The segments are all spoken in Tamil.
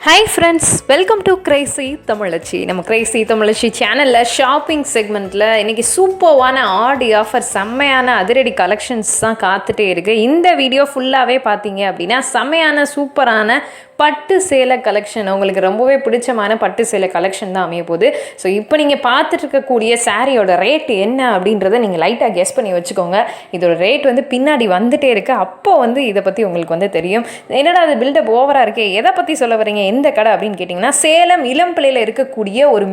Hi friends, welcome to crazy தமிழச்சி. நம்ம கிரேசி தமிழச்சி சேனலில் ஷாப்பிங் செக்மெண்ட்டில் இன்றைக்கி சூப்பர்வான ஆடி ஆஃபர், செம்மையான அதிரடி கலெக்ஷன்ஸ் தான் காத்துட்டே இருக்குது. இந்த வீடியோ ஃபுல்லாகவே பார்த்தீங்க அப்படின்னா செம்மையான சூப்பரான பட்டு சேலை கலெக்ஷன், உங்களுக்கு ரொம்பவே பிடிச்சமான பட்டு சேலை கலெக்ஷன் தான் அமைய போகுது. ஸோ இப்போ நீங்கள் பார்த்துட்டு இருக்கக்கூடிய சாரியோட ரேட் என்ன அப்படின்றத நீங்கள் லைட்டாக கெஸ் பண்ணி வச்சுக்கோங்க. இதோட ரேட் பின்னாடி வந்துட்டே இருக்குது. அப்போ இதை பற்றி உங்களுக்கு தெரியும். என்னடா அது பில்டப் ஓவராக இருக்கே, எதை பற்றி சொல்ல வரீங்க, எந்த கடை அப்படின்னு கேட்டிங்கன்னா, சேலம் இளம்பிள்ளையில் இருக்கக்கூடிய ஒரு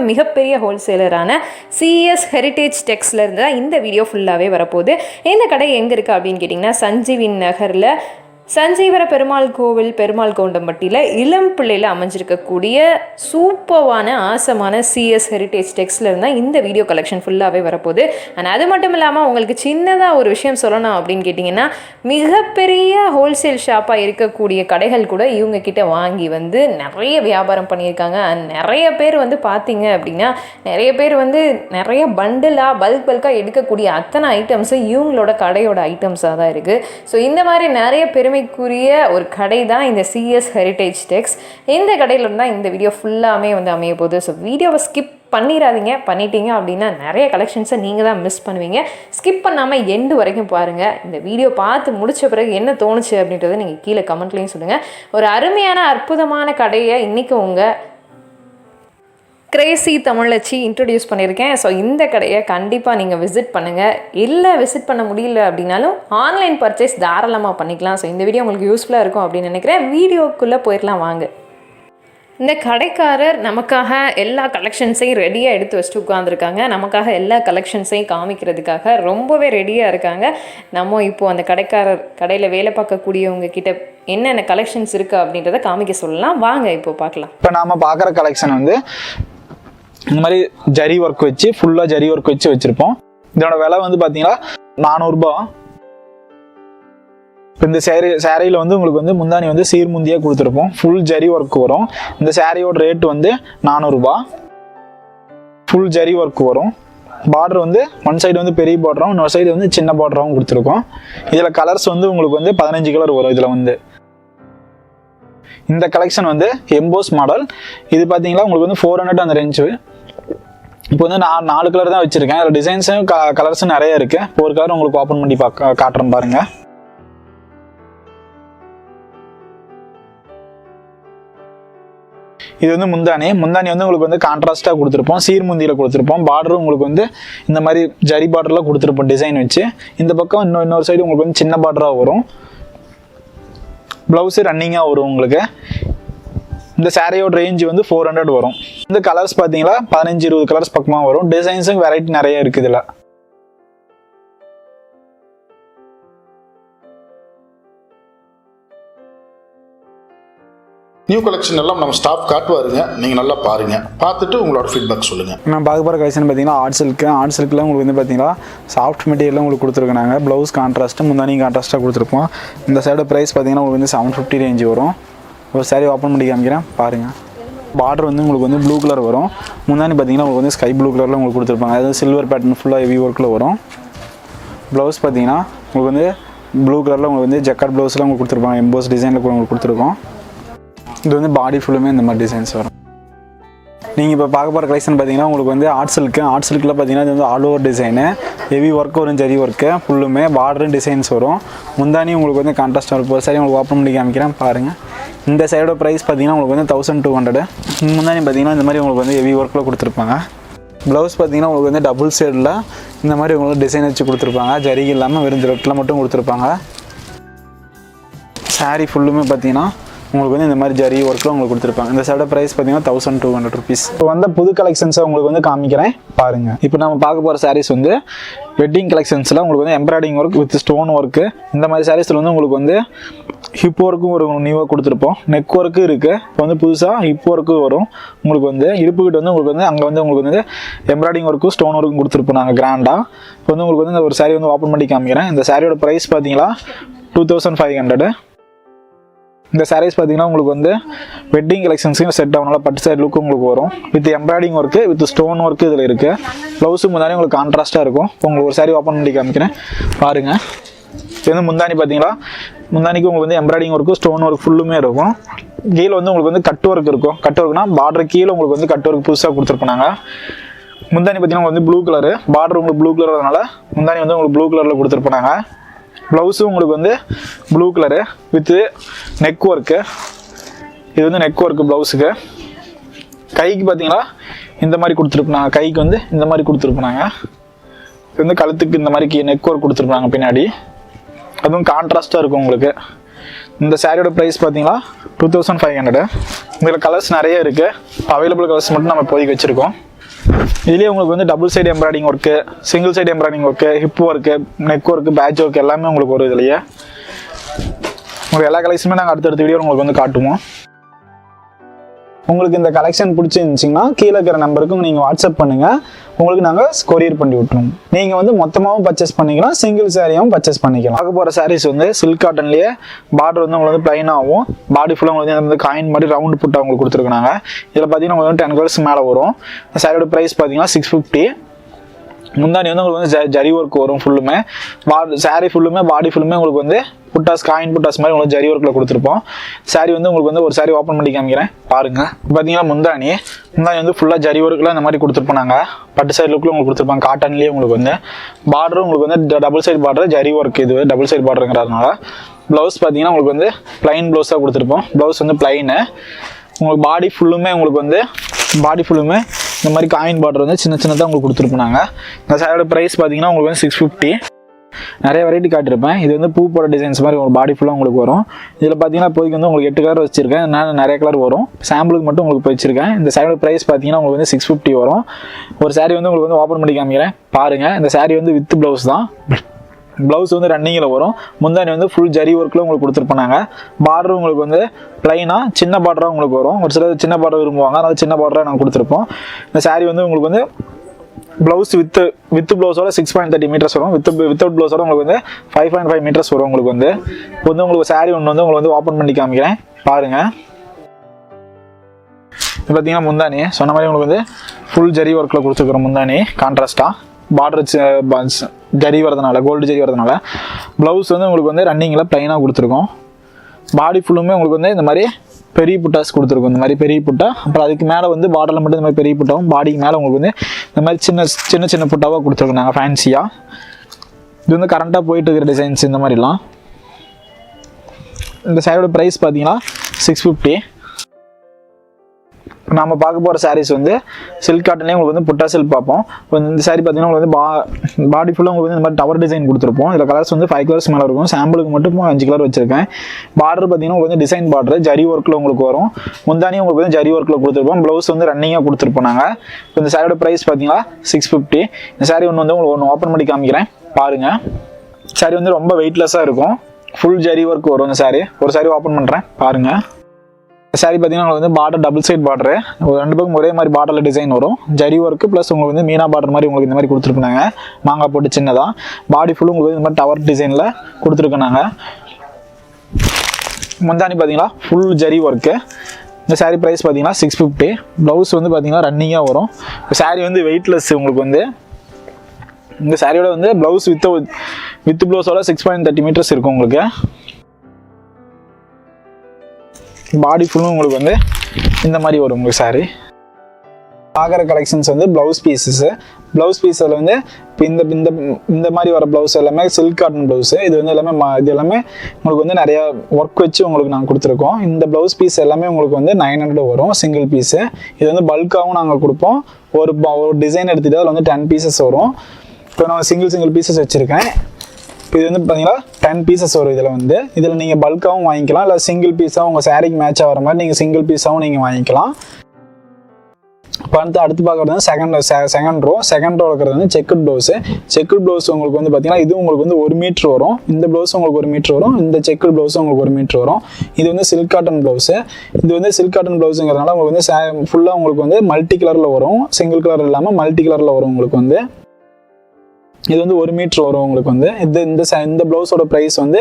மிகப்பெரிய ஹோல்சேலரான சிஎஸ் ஹெரிட்டேஜ் டெக்ஸ்ல இருந்து தான் இந்த வீடியோ ஃபுல்லாகவே வரப்போகுது. இந்த கடை எங்கே இருக்குது அப்படின்னு கேட்டிங்கன்னா, சஞ்சீவின் நகரில் சஞ்சீவர பெருமாள் கோவில், பெருமாள் கவுண்டம்பட்டியில் இளம்பிள்ளையில் அமைஞ்சிருக்கக்கூடிய சூப்பர்வான ஆசமான சிஎஸ் ஹெரிட்டேஜ் டெக்ஸ்டில் இருந்தால் இந்த வீடியோ கலெக்ஷன் ஃபுல்லாகவே வரப்போகுது. அண்ட் அது மட்டும் இல்லாமல் உங்களுக்கு சின்னதாக ஒரு விஷயம் சொல்லணும் அப்படின்னு கேட்டிங்கன்னா, மிகப்பெரிய ஹோல்சேல் ஷாப்பாக இருக்கக்கூடிய கடைகள் கூட இவங்க கிட்ட வாங்கி நிறைய வியாபாரம் பண்ணியிருக்காங்க. அண்ட் நிறைய பேர் பார்த்தீங்க அப்படின்னா, நிறைய பேர் நிறைய பண்டிலாக பல்காக எடுக்கக்கூடிய அத்தனை ஐட்டம்ஸும் இவங்களோட கடையோட ஐட்டம்ஸாக தான் இருக்குது. ஸோ இந்த மாதிரி நிறைய பெருமைக்குரிய ஒரு கடை தான் இந்த சிஎஸ் ஹெரிட்டேஜ் டெக்ஸ். இந்த கடையில் இருந்தால் இந்த வீடியோ ஃபுல்லாமே அமைய போகுது. ஸோ வீடியோவை ஸ்கிப் பண்ணிடாதீங்க. பண்ணிட்டீங்க அப்படின்னா நிறைய கலெக்ஷன்ஸை நீங்கள் தான் மிஸ் பண்ணுவீங்க. ஸ்கிப் பண்ணாமல் எண்டு வரைக்கும் பாருங்கள். இந்த வீடியோ பார்த்து முடித்த பிறகு என்ன தோணுச்சு அப்படின்றத நீங்கள் கீழே கமெண்ட்லேயும் சொல்லுங்கள். ஒரு அருமையான அற்புதமான கடையை இன்றைக்கி உங்கள் கிரேசி தமிழச்சி இன்ட்ரடியூஸ் பண்ணியிருக்கேன். ஸோ இந்த கடையை கண்டிப்பாக நீங்கள் விசிட் பண்ணுங்கள். இல்லை விசிட் பண்ண முடியல அப்படின்னாலும் ஆன்லைன் பர்ச்சேஸ் தாராளமாக பண்ணிக்கலாம். ஸோ இந்த வீடியோ உங்களுக்கு யூஸ்ஃபுல்லாக இருக்கும் அப்படின்னு நினைக்கிறேன். வீடியோக்குள்ளே போயிடலாம் வாங்க. இந்த கடைக்காரர் நமக்காக எல்லா கலெக்ஷன்ஸையும் ரெடியாக எடுத்து வச்சுட்டு உட்காந்துருக்காங்க. நமக்காக எல்லா கலெக்ஷன்ஸையும் காமிக்கிறதுக்காக ரொம்பவே ரெடியாக இருக்காங்க. நம்ம இப்போது அந்த கடையில் வேலை பார்க்கக்கூடியவங்க கிட்ட என்னென்ன கலெக்ஷன்ஸ் இருக்குது அப்படின்றத காமிக்க சொல்லலாம். வாங்க இப்போ பார்க்கலாம். இப்போ நாம் பார்க்குற கலெக்ஷன் இந்த மாதிரி ஜரி ஒர்க் வச்சு ஃபுல்லாக ஜரி ஒர்க் வச்சு வச்சுருப்போம். இதோட விலை பார்த்தீங்கன்னா 400 ரூபாய். இப்போ இந்த சேரீயில் உங்களுக்கு முந்தானி சீர்முந்தியாக கொடுத்துருப்போம். ஃபுல் ஜரி ஒர்க் வரும். இந்த சேரீயோட ரேட் 400 ரூபாய். ஃபுல் ஜரி ஒர்க் வரும். பார்டர் ஒன் சைடு பெரிய பார்டரும், இன்னொரு சைடு சின்ன பார்டராகவும் கொடுத்துருக்கோம். இதில் கலர்ஸ் உங்களுக்கு 15 கலர் வரும். இதில் இந்த கலெக்ஷன் எம்போஸ் மாடல். இது பார்த்தீங்கன்னா உங்களுக்கு 400 அந்த ரேஞ்சு. இப்போ நான் 4 கலர் தான் வச்சுருக்கேன். அதில் டிசைன்ஸும் கலர்ஸும் நிறைய இருக்குது. இப்போ ஒரு கலர் உங்களுக்கு ஓப்பன் பண்ணி காட்டுறேன் பாருங்கள். இது முந்தானி உங்களுக்கு கான்ட்ராஸ்டாக கொடுத்துருப்போம். சீர்முந்தியில் கொடுத்துருப்போம். பார்டரும் உங்களுக்கு இந்த மாதிரி ஜரி பார்டர்லாம் கொடுத்துருப்போம் டிசைன் வச்சு. இந்த பக்கம் இன்னொரு சைடு உங்களுக்கு சின்ன பார்டராக வரும். ப்ளவுஸு ரன்னிங்காக வரும். உங்களுக்கு இந்த சாரியோட ரேஞ்சு 400 வரும். இந்த கலர்ஸ் பார்த்தீங்களா 15-20 கலர்ஸ் பக்கமாக வரும். டிசைன்ஸும் வெரைட்டி நிறைய இருக்குது. இதில் நியூ கலெக்ஷன் எல்லாம் நம்ம ஸ்டாஃப் காட்டுவாருங்க. நீங்கள் நல்லா பாருங்கள். பார்த்துட்டு உங்களோட ஃபீட்பேக் சொல்லுங்கள். நான் பார்க்க போகிற கலெக்ஷன் பார்த்தீங்கன்னா ஆர்ட் சில்கில் உங்களுக்கு பார்த்தீங்கன்னா சாஃப்ட் மெட்டீரியல் உங்களுக்கு கொடுத்துருக்காங்க. ப்ளவுஸ் கான்ட்ராஸ்ட்டு, முந்தானி கான்ட்ராஸ்ட்டாக கொடுத்துருப்போம். இந்த சைடு ப்ரைஸ் பார்த்தீங்கன்னா உங்களுக்கு 750 ரேஞ்சு வரும். ஒரு சாரி ஓப்பன் பண்ணி காமிக்கிறேன் பாருங்கள். பார்டர் உங்களுக்கு ப்ளூ கலர் வரும். முந்தானி பார்த்தீங்கன்னா உங்களுக்கு ஸ்கை ப்ளூ கலரில் உங்களுக்கு கொடுத்துருப்பாங்க. அதாவது சில்வர் பேட்டர்ன் ஃபுல்லாக ஹெவி ஒர்க்கில் வரும். ப்ளவுஸ் பார்த்தீங்கன்னா உங்களுக்கு ப்ளூ கலரில் உங்களுக்கு ஜக்கார்ட் ப்ளவுஸில் உங்களுக்கு கொடுத்துருப்பாங்க. எம்போஸ் டிசைனில் கூட உங்களுக்கு கொடுத்துருக்கோம். இது பாடி ஃபுல்லுமே இந்த மாதிரி டிசைன்ஸ் வரும். நீங்கள் இப்போ பார்க்க போகிற கலெக்ஷன் பார்த்தீங்கன்னா உங்களுக்கு ஆர்ட் சில்கில் பார்த்தீங்கன்னா இது all over design, heavy work வரும். ஜரி ஒர்க்கு ஃபுல்லுமே பார்டரும் டிசைன்ஸ் வரும். முந்தானி உங்களுக்கு கான்ட்ராஸ்ட் வரும். ஒரு சரி உங்களுக்கு ஓப்பன் பண்ணி காமிக்கிறேன் பாருங்கள். இந்த சைடோட ப்ரைஸ் பார்த்தீங்கன்னா உங்களுக்கு 1200. முந்தானி பார்த்தீங்கன்னா இந்த மாதிரி உங்களுக்கு ஹெவி ஒர்க்கில் கொடுத்துருப்பாங்க. ப்ளவுஸ் பார்த்தீங்கன்னா உங்களுக்கு டபுள் சைடில் இந்த மாதிரி உங்களுக்கு டிசைன் வச்சு கொடுத்துருப்பாங்க. ஜரிகை இல்லாமல் வெறும் ஜெட்டில் மட்டும் கொடுத்துருப்பாங்க. சாரீ ஃபுல்லுமே பார்த்தீங்கன்னா உங்களுக்கு இந்த மாதிரி ஜரி ஒர்க்கில் உங்களுக்கு கொடுத்துருப்பாங்க. இந்த சைட ப்ரைஸ் பார்த்தீங்கன்னா 1200 ருபீஸ். இப்போ புது கலெக்ஷன்ஸை உங்களுக்கு காமிக்கிறேன் பாருங்கள். இப்போ நம்ம பார்க்க போகிற சாரீஸ் வெட்டிங் கலெக்ஷன்ஸில் உங்களுக்கு embroiding work with stone work. இந்த மாதிரி சாரீஸில் உங்களுக்கு ஹிப் ஒர்க்கும் ஒரு நியூவாக கொடுத்துருப்போம். நெக் ஒர்க்கு இருக்குது. இப்போ புதுசாக ஹிப் ஒர்க்கு வரும். உங்களுக்கு இடுப்புக்கிட்ட உங்களுக்கு அங்கே உங்களுக்கு எம்ப்ராய்டிங் ஒர்க்கும் ஸ்டோன் ஒர்க்கும் கொடுத்துருப்போம் நாங்கள் கிராண்டாக. இப்போ உங்களுக்கு இந்த ஒரு சாரீ ஓப்பன் பண்ணி காமிக்கிறேன். இந்த சாரியோட ப்ரைஸ் பார்த்தீங்கன்னா 2500. இந்த சாரீஸ் பார்த்தீங்கன்னா உங்களுக்கு வெட்டிங் கலெக்ஷன்ஸையும் செட் ஆகும். நல்லா பட்டு சைடு லுக்கு உங்களுக்கு வரும். With embroiding work with stone work இதில் இருக்குது. ப்ளவுஸும் முன்னாடி உங்களுக்கு கான்ட்ராஸ்ட்டாக இருக்கும். உங்களுக்கு ஒரு சாரீ ஓப்பன் பண்ணி காமிக்கிறேன் பாருங்கள். இது முந்தானி பார்த்தீங்களா, முந்தானிக்கு உங்களுக்கு எம்ப்ராய்டிங் ஒர்க்கு ஸ்டோன் ஒர்க் ஃபுல்லுமே இருக்கும். கீழே வந்து உங்களுக்கு வந்து கட் ஒர்க் இருக்கும். கட் ஒர்க்னா பார்டர் கீழே உங்களுக்கு வந்து கட் ஒர்க் புதுசாக கொடுத்துருப்பாங்க. முந்தானி பார்த்தீங்கன்னா வந்து ப்ளூ கலரு, பார்டர் உங்களுக்கு ப்ளூ கலர் வரதுனால முந்தானி வந்து உங்களுக்கு ப்ளூ கலரில் கொடுத்துருப்பாங்க. ப்ளவுஸும் உங்களுக்கு வந்து blue colour with neck work. இது வந்து நெக் ஒர்க்கு ப்ளவுஸுக்கு. கைக்கு பார்த்தீங்களா இந்த மாதிரி கொடுத்துருப்பாங்க. கைக்கு வந்து இந்த மாதிரி கொடுத்துருப்பாங்க. இது வந்து கழுத்துக்கு இந்த மாதிரி நெக் ஒர்க் கொடுத்துருப்பாங்க பின்னாடி. அதுவும் கான்ட்ராஸ்ட்டாக இருக்கும் உங்களுக்கு. இந்த சாரியோட ப்ரைஸ் பார்த்தீங்கன்னா 2500. இதில் கலர்ஸ் நிறைய இருக்குது. அவைலபிள் கலர்ஸ் மட்டும் நம்ம இப்போதைக்கு வச்சுருக்கோம். இதுலேயே உங்களுக்கு வந்து double side embroiding work, single side embroiding work, hip work, neck work, patch work எல்லாமே உங்களுக்கு வரும். இதுலையே உங்களுக்கு எல்லா கலெக்ஷனுமே நாங்கள் அடுத்தடுத்த வீடியோ உங்களுக்கு வந்து காட்டுவோம். உங்களுக்கு இந்த கலெக்ஷன் பிடிச்சிருந்துச்சிங்கன்னா கீழே இருக்கிற நம்பருக்கு நீங்கள் வாட்ஸ்அப் பண்ணுங்கள். உங்களுக்கு நாங்கள் கொரியர் பண்ணி விட்டுருவோம். நீங்கள் வந்து மொத்தமாகவும் பர்ச்சேஸ் பண்ணிக்கலாம், சிங்கிள் சாரியாகவும் பர்ச்சேஸ் பண்ணிக்கலாம். பார்க்க போகிற சாரீஸ் வந்து சில்க் காட்டன்லேயே பார்டர் வந்து உங்களுக்கு வந்து ப்ளைனாகவும் பாடி ஃபுல்லாக உங்களுக்கு வந்து காயின் மாதிரி ரவுண்டு புட்டாக உங்களுக்கு கொடுத்துருக்காங்க. இதில் பார்த்தீங்கன்னா உங்களுக்கு வந்து 10 கலர்ஸ் மேலே வரும். இந்த சாரியோட ப்ரைஸ் பார்த்தீங்கன்னா 650. முந்தானி வந்து உங்களுக்கு வந்து ஜரி ஒர்க் வரும். ஃபுல்லுமே சாரீ ஃபுல்லுமே பாடி ஃபுல்லுமே உங்களுக்கு வந்து புட்டாஸ் காயின் புட்டாஸ் மாதிரி உங்களுக்கு ஜரி ஒர்க்கில் கொடுத்துருப்போம். சாரீ வந்து உங்களுக்கு வந்து ஒரு சாரீ ஓப்பன் பண்ணி காமிக்கிறேன் பாருங்கள். பார்த்தீங்கன்னா முந்தானி வந்து ஃபுல்லாக ஜரி ஒர்க்கில் இந்த மாதிரி கொடுத்துருப்போம். நாங்கள் பட்டு சைடு லுக்கில் உங்களுக்கு கொடுத்துருப்பாங்க. காட்டன்லேயே உங்களுக்கு வந்து பார்டரும் உங்களுக்கு வந்து double side border zari work. இது டபுள் சைடு பார்டருங்கிறதுனால ப்ளவுஸ் பார்த்தீங்கன்னா உங்களுக்கு வந்து ப்ளைன் ப்ளவுஸாக கொடுத்துருப்போம். ப்ளவுஸ் வந்து ப்ளைனு. உங்களுக்கு பாடி ஃபுல்லுமே இந்த மாதிரி காயின் பார்டர் வந்து சின்ன சின்னதாக உங்களுக்கு கொடுத்துருப்போம். நாங்கள் இந்த சாரியோட ப்ரைஸ் பார்த்தீங்கன்னா உங்களுக்கு வந்து 650. நிறைய வெரைட்டி காட்டியிருப்பேன். இது வந்து பூ போட டிசைன்ஸ் மாதிரி ஒரு பாடி ஃபுல்லாக உங்களுக்கு வரும். இதில் பார்த்தீங்கன்னா இப்போதைக்கு வந்து உங்களுக்கு 8 கலர் வச்சிருக்கேன். நான் நிறைய கலர் வரும். சாம்பிளுக்கு மட்டும் உங்களுக்கு வச்சிருக்கேன். இந்த சாரியோட ப்ரைஸ் பார்த்தீங்கன்னா உங்களுக்கு வந்து 650 வரும். ஒரு சாரீ வந்து உங்களுக்கு வந்து ஓப்பன் பண்ணி காமிக்கிறேன் பாருங்கள். இந்த சாரீ வந்து வித் ப்ளவுஸ் தான். ப்ளவுஸ் வந்து ரன்னிங்கில் வரும். முந்தானி வந்து ஃபுல் ஜரி ஒர்க்கில் உங்களுக்கு கொடுத்துருப்பாங்க. பார்டர் உங்களுக்கு வந்து ப்ளைனாக சின்ன பார்டராக உங்களுக்கு வரும். ஒரு சிலர் சின்ன பார்டர் விரும்புவாங்க, அதனால் சின்ன பார்டராக நாங்கள் கொடுத்துருப்போம். இந்த சாரீ வந்து உங்களுக்கு வந்து ப்ளவுஸ் வித் ப்ளவுஸோட 6.30 மீட்டர்ஸ் வரும். வித்தவுட் ப்ளவுஸோட உங்களுக்கு வந்து 5.5 மீட்டர்ஸ் வரும். உங்களுக்கு வந்து இப்போ வந்து உங்களுக்கு சாரீ ஒன்று வந்து உங்களுக்கு வந்து ஓப்பன் பண்ணி காமிக்கிறேன் பாருங்கள். இப்போ பார்த்தீங்கன்னா முந்தானி சொன்ன மாதிரி உங்களுக்கு வந்து ஃபுல் ஜரி ஒர்க்கில் கொடுத்துருக்குறோம். முந்தானி கான்ட்ராஸ்ட்டாக பார்டர் ஜரி வரதுனால, கோல்டு ஜரி வரதுனால ப்ளவுஸ் வந்து உங்களுக்கு வந்து ரன்னிங்கில் ப்ளைனாக கொடுத்துருக்கோம். பாடி ஃபுல்லுமே உங்களுக்கு வந்து இந்த மாதிரி பெரிய புட்டாஸ் கொடுத்துருக்கும். இந்த மாதிரி பெரிய புட்டா, அப்புறம் அதுக்கு மேலே வந்து பார்டரில் மட்டும் இந்த மாதிரி பெரிய புட்டாவும், பாடிக்கு மேலே உங்களுக்கு வந்து இந்த மாதிரி சின்ன சின்ன புட்டாவாக கொடுத்துருக்கோம் நாங்கள் ஃபேன்சியாக. இது வந்து கரண்ட்டாக போயிட்டு இருக்கிற டிசைன்ஸ் இந்த மாதிரிலாம். இந்த சாரியோட ப்ரைஸ் பார்த்தீங்கன்னா 650. நம்ம பார்க்க போகிற சாரீஸ் வந்து சில்க் காட்டன்லேயே உங்களுக்கு வந்து புட்டா சில்க் பார்ப்போம். இந்த சாரீ பார்த்தீங்கன்னா உங்களுக்கு வந்து பாடி ஃபுல்லாக உங்களுக்கு வந்து இந்த மாதிரி டவர் டிசைன் கொடுத்துருப்போம். இதில் கலர்ஸ் வந்து 5 கலர்ஸ் மேலே இருக்கும். சாம்பிளுக்கு மட்டும் 5 கலர் வச்சிருக்கேன். பார்டர் பார்த்தீங்கன்னா உங்களுக்கு வந்து டிசைன் பார்டர் ஜரி ஒர்க்கில் உங்களுக்கு வரும். முந்தானி உங்களுக்கு வந்து ஜரி ஒர்க்கில் கொடுத்துருப்போம். ப்ளவுஸ் வந்து ரன்னிங்காக கொடுத்துருப்போம் நாங்கள். இப்போ இந்த சாரியோட ப்ரைஸ் பார்த்தீங்கன்னா 650. இந்த சாரீ ஒன்று உங்களுக்கு ஓப்பன் பண்ணி காமிக்கிறேன் பாருங்கள். சாரீ வந்து ரொம்ப வெயிட்லெஸ்ஸாக இருக்கும். ஃபுல் ஜரி ஒர்க் வரும். இந்த சாரீ ஒரு சாரீ ஓப்பன் பண்ணுறேன் பாருங்கள். சாரீ பார்த்தீங்கன்னா வந்து பார்டர் டபுள் சைட் பார்டரு, ஒரு 2 பக்கம் ஒரே மாதிரி பார்டரில் டிசைன் வரும். ஜரி ஒர்க்கு ப்ளஸ் உங்களுக்கு வந்து மீனா பார்டர் மாதிரி உங்களுக்கு இந்த மாதிரி கொடுத்துருக்காங்க. மாங்காய் போட்டு சின்னதாக பாடி ஃபுல்லும் உங்களுக்கு இந்த மாதிரி டவர் டிசைனில் கொடுத்துருக்காங்க. முந்தானி பார்த்தீங்கன்னா ஃபுல் ஜரி ஒர்க்கு. இந்த சாரீ ப்ரைஸ் பார்த்தீங்கன்னா 650. ப்ளவுஸ் வந்து பார்த்தீங்கன்னா ரன்னிங்காக வரும். சாரீ வந்து வெயிட்லெஸ். உங்களுக்கு வந்து இந்த சாரியோட வந்து ப்ளவுஸ் வித் ப்ளவுஸோட 6.30 மீட்டர்ஸ் இருக்கும். உங்களுக்கு பாடி ஃபுல்லும் உங்களுக்கு வந்து இந்த மாதிரி வரும். உங்களுக்கு சாரீ பார்க்குற கலெக்ஷன்ஸ் வந்து ப்ளவுஸ் பீஸில் வந்து இப்போ இந்த மாதிரி வர ப்ளவுஸ் எல்லாமே சில்க் காட்டன் ப்ளவுஸு. இது வந்து எல்லாமே உங்களுக்கு வந்து நிறையா ஒர்க் வச்சு உங்களுக்கு நாங்கள் கொடுத்துருக்கோம். இந்த ப்ளவுஸ் பீஸ் எல்லாமே உங்களுக்கு வந்து 900 வரும் சிங்கிள் பீஸு. இது வந்து பல்காகவும் நாங்கள் கொடுப்போம். ஒரு டிசைன் எடுத்துகிட்டு அதில் வந்து 10 பீசஸ் வரும். இப்போ நான் சிங்கிள் பீசஸ் வச்சுருக்கேன். இது வந்து பார்த்தீங்கன்னா 10 பீசஸ் வரும். இதில் நீங்கள் பல்காகவும் வாங்கிக்கலாம், இல்லை சிங்கிள் பீஸாக உங்கள் சாரீக்கு மேட்ச் ஆகிற மாதிரி நீங்கள் சிங்கிள் பீஸாகவும் நீங்கள் வாங்கிக்கலாம். இப்போ அடுத்து பார்க்குறது வந்து செகண்ட் ரோ இருக்கிறது வந்து செக்குட் ப்ளவுஸ் உங்களுக்கு வந்து பார்த்தீங்கன்னா இது உங்களுக்கு வந்து 1 மீட்டர் வரும். இந்த ப்ளவுஸ் உங்களுக்கு 1 மீட்டர் வரும். இந்த செக்குட் ப்ளவுஸ் உங்களுக்கு 1 மீட்டர் வரும். இது வந்து சில்க் காட்டன் ப்ளவுஸு. இது வந்து சில்க் காட்டன் ப்ளவுஸுங்கிறதுனால உங்களுக்கு வந்து ஃபுல்லாக உங்களுக்கு வந்து மல்டி கலரில் வரும். சிங்கிள் கலர் இல்லாமல் மல்டி கலரில் வரும். உங்களுக்கு வந்து இது வந்து 1 மீட்டர் வரும். உங்களுக்கு வந்து இந்த ப்ளவுஸோட ப்ரைஸ் வந்து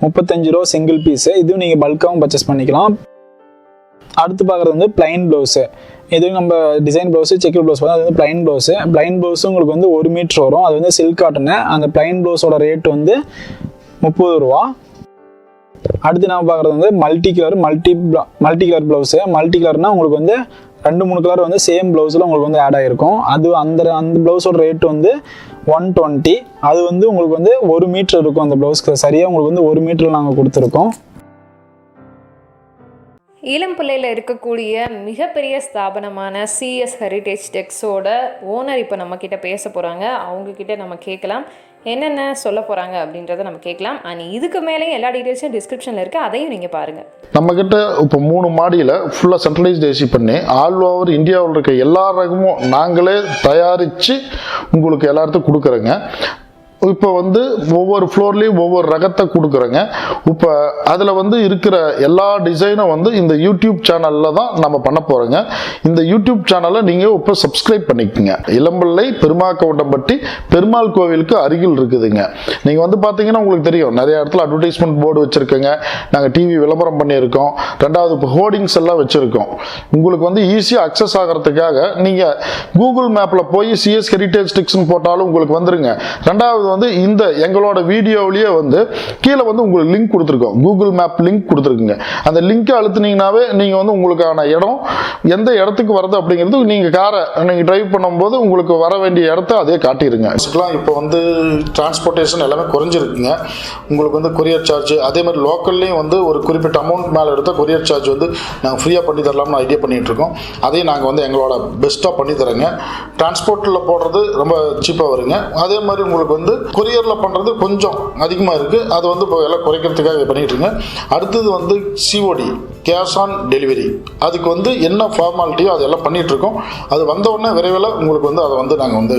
35 ரூபா சிங்கிள் பீஸு. இதுவும் நீங்கள் பல்காகவும் பர்ச்சேஸ் பண்ணிக்கலாம். அடுத்து பார்க்குறது வந்து பிளைன் ப்ளவுஸு. இதுவும் நம்ம டிசைன் ப்ளவுஸு செக்குட் ப்ளவுஸ் அது வந்து பிளைன் ப்ளவுஸு உங்களுக்கு வந்து 1 மீட்டர் வரும். அது வந்து சில்க் காட்டனு. அந்த பிளைன் ப்ளவுஸோட ரேட் வந்து 30 ரூபா. அடுத்து நம்ம பார்க்குறது வந்து மல்டி கலர் ப்ளவுஸு. மல்டி கலர்னால் உங்களுக்கு வந்து 2-3 கலர் வந்து சேம் ப்ளவுஸில் உங்களுக்கு வந்து ஆட் ஆகிருக்கும். அது அந்த ப்ளவுஸோட ரேட் வந்து 120. அது வந்து உங்களுக்கு வந்து 1 மீட்டர் இருக்கும். அந்த ப்ளவுஸ்க்கு சரியாக உங்களுக்கு வந்து 1 மீட்டரில் நாங்கள் கொடுத்துருக்கோம். இளம்பிள்ளையில் இருக்கக்கூடிய மிகப்பெரிய ஸ்தாபனமான சிஎஸ் ஹெரிட்டேஜ் டெக்ஸோட ஓனர் இப்போ நம்மக்கிட்ட பேச போகிறாங்க. அவங்கக்கிட்ட நம்ம கேட்கலாம் என்னென்ன சொல்ல போகிறாங்க அப்படின்றத நம்ம கேட்கலாம். அண்ட் இதுக்கு மேலேயும் எல்லா டீட்டெயில்ஸும் டிஸ்கிரிப்ஷனில் இருக்குது, அதையும் நீங்கள் பாருங்கள். நம்மக்கிட்ட இப்போ 3 மாடியில் ஃபுல்லாக சென்ட்ரலைஸ்ட் ஏசி பண்ணி ஆல் ஓவர் இந்தியாவில் இருக்க எல்லா ரகமும் நாங்களே தயாரித்து உங்களுக்கு எல்லாத்துக்கும் கொடுக்குறோங்க. இப்போ வந்து ஒவ்வொரு ஃப்ளோர்லேயும் ஒவ்வொரு ரகத்தை கொடுக்குறோங்க. இப்போ அதில் வந்து இருக்கிற எல்லா டிசைனும் வந்து இந்த யூடியூப் சேனலில் தான் நம்ம பண்ண போகிறோங்க. இந்த யூடியூப் சேனலை நீங்கள் இப்போ சப்ஸ்கிரைப் பண்ணிக்கோங்க. இளம்பிள்ளை பெருமாக்கவுண்டம்பட்டி பெருமாள் கோவிலுக்கு அருகில் இருக்குதுங்க. நீங்கள் வந்து பார்த்தீங்கன்னா உங்களுக்கு தெரியும், நிறைய இடத்துல அட்வர்டைஸ்மெண்ட் போர்டு வச்சுருக்கோங்க. நாங்கள் டிவி விளம்பரம் பண்ணியிருக்கோம். 2வது இப்போ ஹோர்டிங்ஸ் எல்லாம் வச்சுருக்கோம். உங்களுக்கு வந்து ஈஸியாக அக்சஸ் ஆகிறதுக்காக நீங்கள் கூகுள் மேப்பில் போய் சிஎஸ் ஹெரிட்டேஜ் டெக்ஸ்னு போட்டாலும் உங்களுக்கு வந்துருங்க. 2வது வந்து இந்த எங்களோட வீடியோவிலேயே வந்து கீழே வந்து உங்களுக்கு லிங்க் கொடுத்துருக்கோம். கூகுள் மேப் லிங்க் கொடுத்துருக்குங்க. அந்த லிங்கை அழுத்துனீங்கன்னாவே நீங்கள் வந்து உங்களுக்கான இடம் எந்த இடத்துக்கு வருது அப்படிங்கிறது நீங்கள் காரை நீங்கள் டிரைவ் பண்ணும்போது உங்களுக்கு வர வேண்டிய இடத்த அதே காட்டிடுங்க. இப்போ வந்து டிரான்ஸ்போர்ட்டேஷன் எல்லாமே குறைஞ்சிருக்குங்க. உங்களுக்கு வந்து கொரியர் சார்ஜ், அதே மாதிரி லோக்கல்லையும் வந்து ஒரு குறிப்பிட்ட அமௌண்ட் மேலே எடுத்தால் கொரியர் சார்ஜ் வந்து நாங்கள் ஃப்ரீயாக பண்ணி தரலாம்னு ஐடியா பண்ணிகிட்டு இருக்கோம். அதையும் நாங்கள் வந்து எங்களோட பெஸ்ட்டாக பண்ணி தரேங்க. டிரான்ஸ்போர்ட்டில் போடுறது ரொம்ப சீப்பாக வருங்க. அதே மாதிரி உங்களுக்கு வந்து கொரியரில் பண்ணுறது கொஞ்சம் அதிகமாக இருக்குது. அது வந்து இப்போ எல்லாம் குறைக்கிறதுக்காக பண்ணிகிட்டு இருக்கேன். அடுத்தது வந்து சிஓடி, கேஷ் ஆன் டெலிவரி. அதுக்கு வந்து என்ன ஃபார்மாலிட்டியோ அதெல்லாம் பண்ணிகிட்ருக்கோம். அது வந்தவுடனே விரைவில் உங்களுக்கு வந்து அதை வந்து நாங்கள் வந்து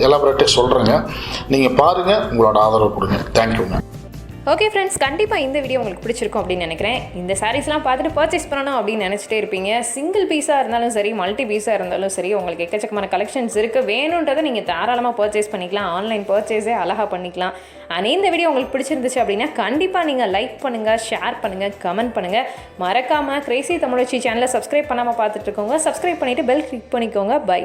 எலாபரேட்டாக சொல்கிறேங்க. நீங்கள் பாருங்கள், உங்களோட ஆதரவு கொடுங்க. தேங்க்யூங்க. ஓகே ஃப்ரெண்ட்ஸ், கண்டிப்பாக இந்த வீடியோ உங்களுக்கு பிடிச்சிருக்கும் அப்படின்னு நினைக்கிறேன். இந்த சாரீஸ்லாம் பார்த்துட்டு பர்ச்சேஸ் பண்ணணும் அப்படின்னு நினச்சிட்டே இருப்பீங்க. சிங்கிள் பீஸாக இருந்தாலும் சரி, மல்டி பீஸாக இருந்தாலும் சரி, உங்களுக்கு எக்கச்சக்கமான கலெக்ஷன்ஸ் இருக்குது. வேணுன்றதை நீங்கள் தாராளமாக பர்ச்சேஸ் பண்ணிக்கலாம். ஆன்லைன் பர்ச்சேஸே அழகாக பண்ணிக்கலாம். அண்ட் இந்த வீடியோ உங்களுக்கு பிடிச்சிருந்துச்சு அப்படின்னா கண்டிப்பாக நீங்கள் லைக் பண்ணுங்கள், ஷேர் பண்ணுங்கள், கமெண்ட் பண்ணுங்கள். மறக்காமல் கிரேசி தமிழச்சி சேனலை சப்ஸ்கிரைப் பண்ணாமல் பார்த்துட்டு இருக்கோங்க. சப்ஸ்கிரைப் பண்ணிவிட்டு பெல் கிளிக் பண்ணிக்கோங்க. பை.